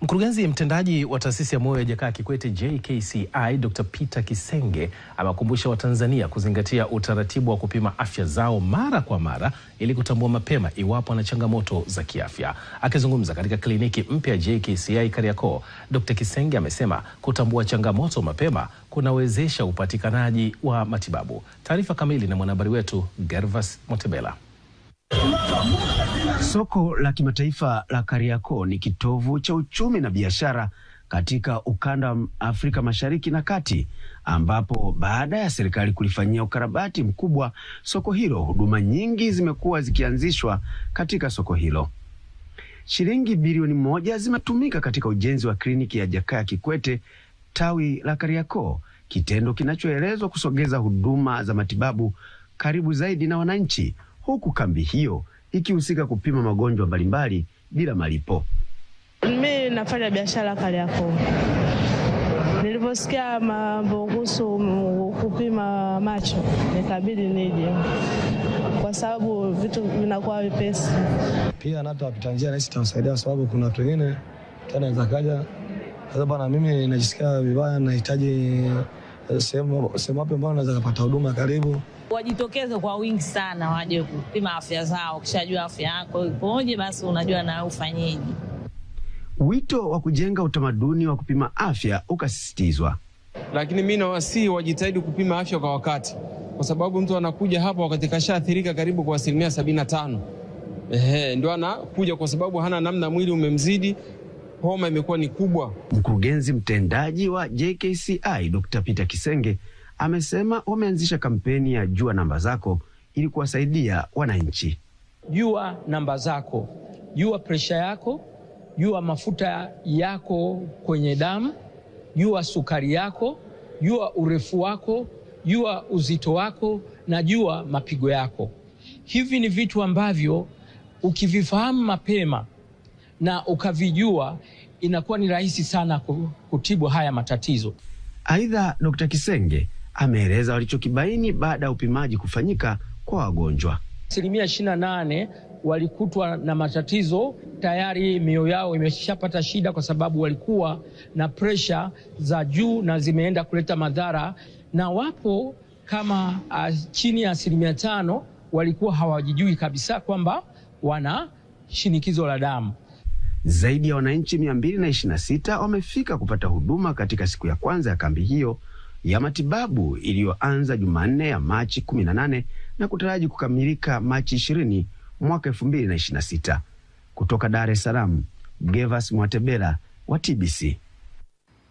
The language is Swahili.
Mkurugenzi mtendaji wa taasisi ya moyo ya Jakaya Kikwete JKCI Dr. Peter Kisenge amewakumbusha Watanzania kuzingatia utaratibu wa kupima afya zao mara kwa mara ili kutambua mapema iwapo na changamoto za kiafya. Akizungumza katika kliniki mpya JKCI Kariakoo, Dr. Kisenge amesema kutambua changamoto mapema kunawezesha upatikanaji wa matibabu. Taarifa kamili na mwanahabari wetu Gervas Motebela. Soko la kimataifa la Kariakoo ni kitovu cha uchumi na biashara katika ukanda wa Afrika Mashariki na Kati, ambapo baada ya serikali kulifanyia ukarabati mkubwa soko hilo, huduma nyingi zimekuwa zikianzishwa katika soko hilo. Shilingi bilioni 1 zimetumika katika ujenzi wa kliniki ya Jakaya Kikwete tawi la Kariakoo, kitendo kinachoelezwa kusogeza huduma za matibabu karibu zaidi na wananchi, huku kambi hiyo ikihusika kupima magonjwa mbalimbali bila malipo. Mimi nafanya biashara Kariakoo. Niliposikia mambo kuhusu kupima macho, nikabidi nije kwa sababu vitu vinakuwa vipesi. Pia hata wapita njia nahisi tutasaidia, sababu kuna watu wengine tena zakaja. Sasa bana, mimi najisikia vibaya, nahitaji sehemu hapo ambapo naweza kupata huduma karibu. Wajitokeze kwa wingi sana, waje kupima afya zao. Ukishajua afya yako ipoje, basi unajua na ufanyeje. Wito wa kujenga utamaduni wa kupima afya ukasisitizwa. Lakini mimi nawasihi wajitahidi kupima afya kwa wakati, kwa sababu mtu anakuja hapa wakati kashaathirika karibu kwa 75%. Ndio anakuja kwa sababu hana namna, mwili umemzidi, homa imekuwa ni kubwa. Mkurugenzi mtendaji wa JKCI Dr. Peter Kisenge amesema wameanzisha kampeni ya Jua Namba Zako ili kuwasaidia wananchi. Jua namba zako, jua presha yako, jua mafuta yako kwenye damu, jua sukari yako, jua urefu wako, jua uzito wako na jua mapigo yako. Hivi ni vitu ambavyo ukivifahamu mapema na ukavijua, inakuwa ni rahisi sana kutibu haya matatizo. Aidha, Dr. Kisenge ameeleza walichokibaini baada ya upimaji kufanyika kwa wagonjwa. 28% walikutwa na matatizo tayari, mioyo yao imeshapata shida kwa sababu walikuwa na presha za juu na zimeenda kuleta madhara, na wapo kama chini ya 5% walikuwa hawajijui kabisa kwamba wana shinikizo la damu. Zaidi ya wananchi 226 wamefika kupata huduma katika siku ya kwanza ya kambi hiyo ya matibabu iliyoanza Jumanne ya Machi 18 na kutaraji kukamilika Machi 20 mwaka 2026. Kutoka Dar es Salaam, Gervas Motebela wa TBC.